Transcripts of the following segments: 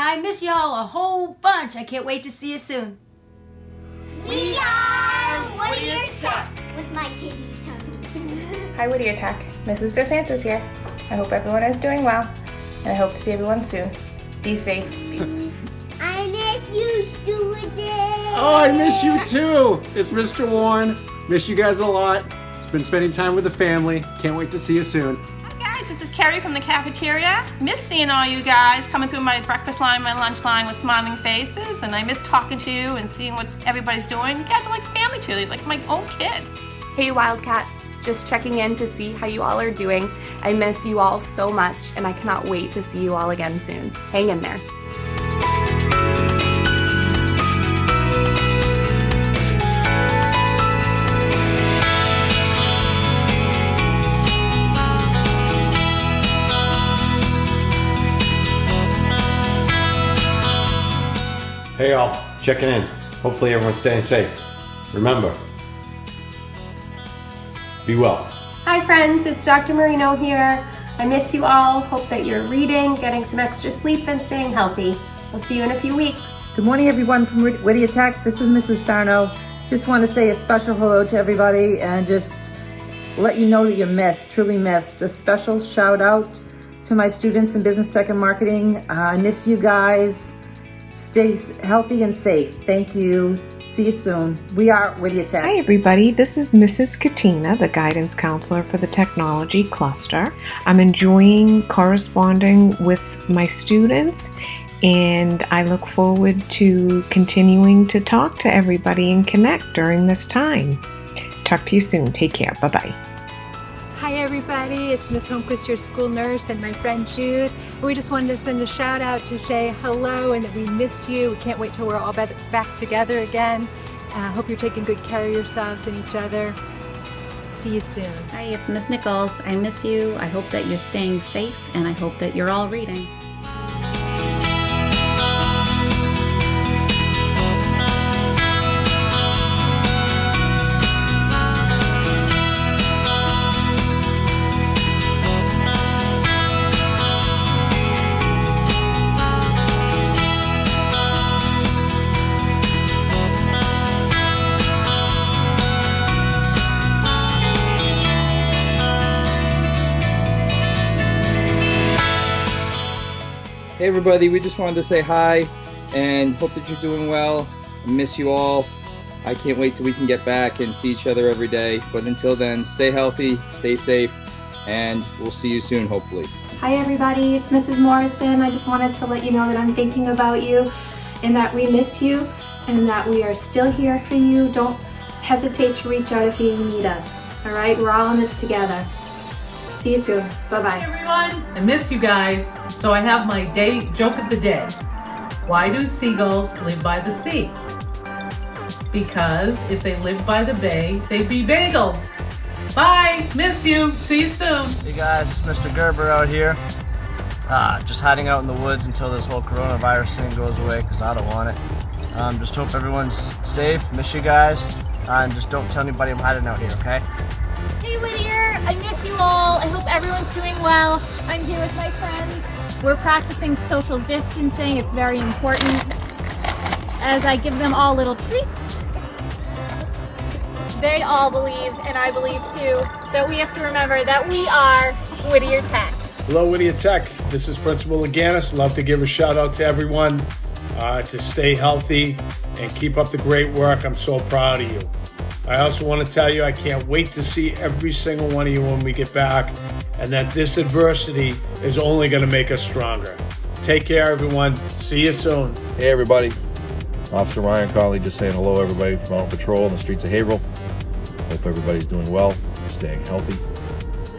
I miss y'all a whole bunch. I can't wait to see you soon. We are Whittier Tech with my kitty tongue. Hi Whittier Tech, Mrs. Dos Santos here. I hope everyone is doing well, and I hope to see everyone soon. Be safe. I miss you, Stuart. Oh, I miss you too. It's Mr. Warren. Miss you guys a lot. It's been spending time with the family. Can't wait to see you soon. Hi guys, this is Carrie from the cafeteria. Miss seeing all you guys coming through my breakfast line, my lunch line with smiling faces, and I miss talking to you and seeing what everybody's doing. You guys are like family to me, like my own kids. Hey Wildcats, just checking in to see how you all are doing. I miss you all so much, and I cannot wait to see you all again soon. Hang in there. Hey all, checking in. Hopefully everyone's staying safe. Remember, be well. Hi friends, it's Dr. Marino here. I miss you all. Hope that you're reading, getting some extra sleep, and staying healthy. We'll see you in a few weeks. Good morning everyone from Whittier Tech. This is Mrs. Sarno. Just want to say a special hello to everybody and just let you know that you're missed, truly missed. A special shout out to my students in business tech and marketing. I miss you guys. Stay healthy and safe. Thank you. See you soon. We are Whittier Tech. Hi everybody, this is Mrs. Katina, the guidance counselor for the technology cluster. I'm enjoying corresponding with my students, and I look forward to continuing to talk to everybody and connect during this time. Talk to you soon. Take care. Bye-bye. Hi everybody, it's Miss Holmquist, your school nurse, and my friend Jude. We just wanted to send a shout out to say hello and that we miss you. We can't wait till we're all back together again. Hope you're taking good care of yourselves and each other. See you soon. Hi, it's Miss Nichols. I miss you. I hope that you're staying safe, and I hope that you're all reading. Hey everybody, we just wanted to say hi and hope that you're doing well. I miss you all. I can't wait till we can get back and see each other every day. But until then, stay healthy, stay safe, and we'll see you soon, hopefully. Hi everybody, it's Mrs. Morrison. I just wanted to let you know that I'm thinking about you and that we miss you and that we are still here for you. Don't hesitate to reach out if you need us. All right, we're all in this together. See you soon. Bye-bye. Hey everyone, I miss you guys. So I have my day joke of the day. Why do seagulls live by the sea? Because if they lived by the bay, they'd be bagels. Bye, miss you, see you soon. Hey guys, it's Mr. Gerber out here. Just hiding out in the woods until this whole coronavirus thing goes away because I don't want it. Just hope everyone's safe, miss you guys, and just don't tell anybody I'm hiding out here, okay? Hey Whittier, I miss you all. I hope everyone's doing well. I'm here with my friends. We're practicing social distancing. It's very important as I give them all little treats. They all believe, and I believe too, that we have to remember that we are Whittier Tech. Hello Whittier Tech, this is Principal Aganis. Love to give a shout out to everyone to stay healthy and keep up the great work. I'm so proud of you. I also want to tell you I can't wait to see every single one of you when we get back, and that this adversity is only going to make us stronger. Take care, everyone. See you soon. Hey, everybody. Officer Ryan Conley just saying hello, everybody from out on patrol in the streets of Haverhill. Hope everybody's doing well, staying healthy.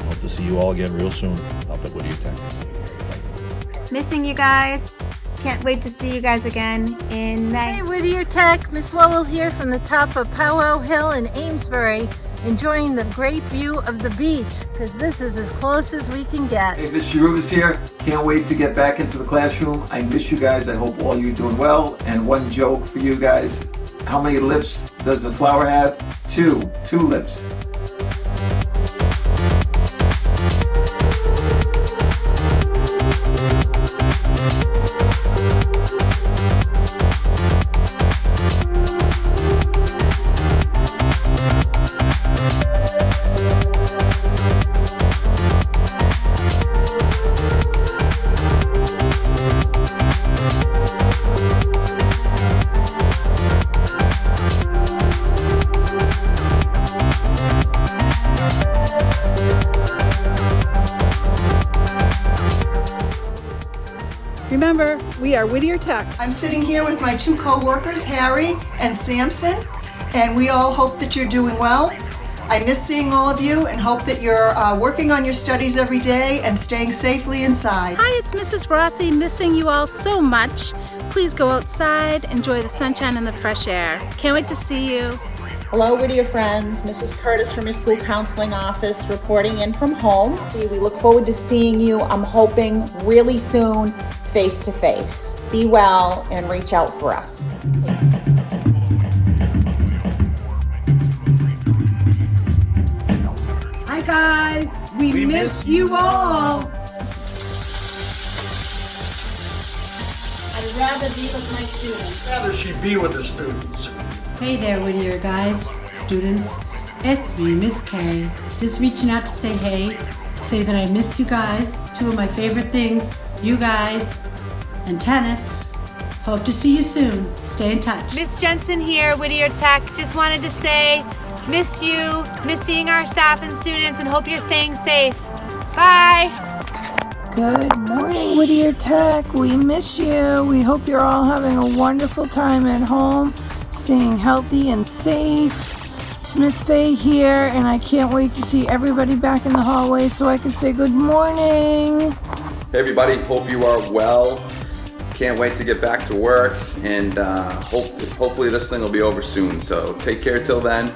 Hope to see you all again real soon up at Whittier Tech. Missing you guys. Can't wait to see you guys again in May. Hey Whittier Tech, Miss Lowell here from the top of Powwow Hill in Amesbury, enjoying the great view of the beach, because this is as close as we can get. Hey, Miss You Whittier here. Can't wait to get back into the classroom. I miss you guys. I hope all you are doing well. And one joke for you guys. How many lips does a flower have? Two lips. Remember, we are Whittier Tech. I'm sitting here with my two co-workers, Harry and Samson, and we all hope that you're doing well. I miss seeing all of you and hope that you're working on your studies every day and staying safely inside. Hi, it's Mrs. Rossi, missing you all so much. Please go outside, enjoy the sunshine and the fresh air. Can't wait to see you. Hello, Whittier friends. Mrs. Curtis from your school counseling office reporting in from home. We look forward to seeing you, I'm hoping, really soon, face to face. Be well and reach out for us. Hi guys, we miss you all. I'd rather be with my students. Rather she be with the students. Hey there, Whittier guys, students. It's me, Miss K. Just reaching out to say hey, say that I miss you guys. Two of my favorite things, you guys and tennis. Hope to see you soon. Stay in touch. Miss Jensen here, Whittier Tech. Just wanted to say, miss you, miss seeing our staff and students, and hope you're staying safe. Bye. Good morning, Whittier Tech. We miss you. We hope you're all having a wonderful time at home, staying healthy and safe. It's Miss Faye here, and I can't wait to see everybody back in the hallway so I can say good morning. Hey everybody, hope you are well. Can't wait to get back to work, and hopefully this thing will be over soon. So take care till then.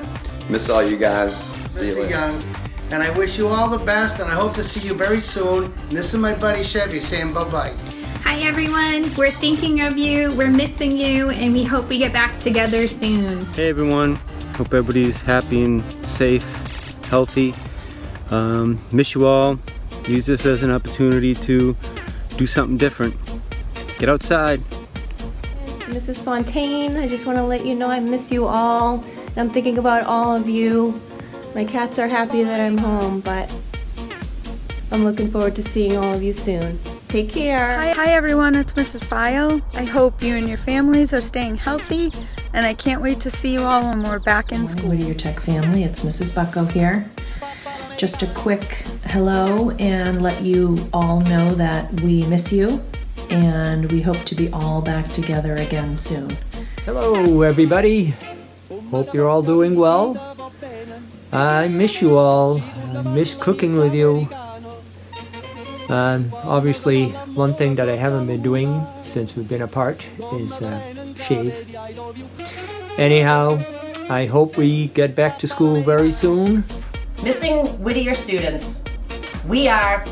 Miss all you guys. See you later. Young, and I wish you all the best, and I hope to see you very soon. And this is my buddy Chevy saying bye-bye. Hi everyone, we're thinking of you, we're missing you, and we hope we get back together soon. Hey everyone, hope everybody's happy and safe, healthy. Miss you all. Use this as an opportunity to do something different. Get outside. Mrs. Fontaine, I just want to let you know I miss you all. And I'm thinking about all of you. My cats are happy that I'm home, but I'm looking forward to seeing all of you soon. Take care. Hi everyone, it's Mrs. File. I hope you and your families are staying healthy, and I can't wait to see you all when we're back in school. Whittier Tech family, it's Mrs. Bucko here. Just a quick hello and let you all know that we miss you and we hope to be all back together again soon. Hello everybody, hope you're all doing well. I miss you all, I miss cooking with you. Obviously, one thing that I haven't been doing since we've been apart is shave. Anyhow, I hope we get back to school very soon. Missing Whittier students. We are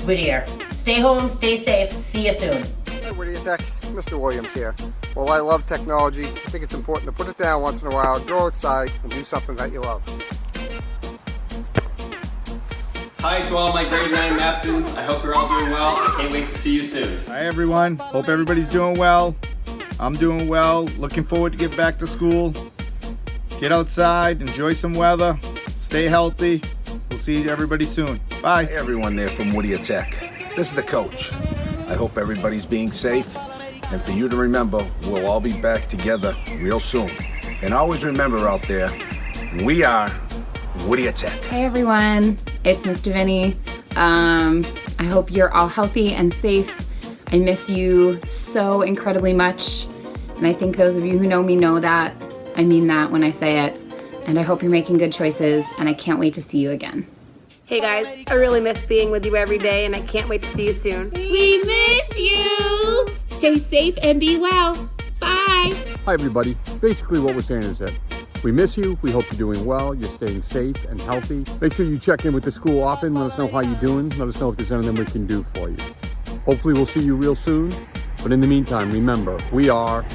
Whittier. Stay home, stay safe, see you soon. Hi Whittier Tech, Mr. Williams here. Well, I love technology. I think it's important to put it down once in a while, go outside and do something that you love. Hi to all my grade 9 math students. I hope you're all doing well. I can't wait to see you soon. Hi everyone, hope everybody's doing well. I'm doing well, looking forward to get back to school. Get outside, enjoy some weather, stay healthy. We'll see everybody soon. Bye. Hey everyone there from Whittier Tech. This is the coach. I hope everybody's being safe. And for you to remember, we'll all be back together real soon. And always remember out there, we are Whittier Tech. Hey everyone, it's Mr. Vinny. I hope you're all healthy and safe. I miss you so incredibly much. And I think those of you who know me know that. I mean that when I say it. And I hope you're making good choices, and I can't wait to see you again. Hey guys, I really miss being with you every day, and I can't wait to see you soon. We miss you! Stay safe and be well. Bye! Hi everybody. Basically what we're saying is that we miss you, we hope you're doing well, you're staying safe and healthy. Make sure you check in with the school often, let us know how you're doing, let us know if there's anything we can do for you. Hopefully we'll see you real soon, but in the meantime, remember, we are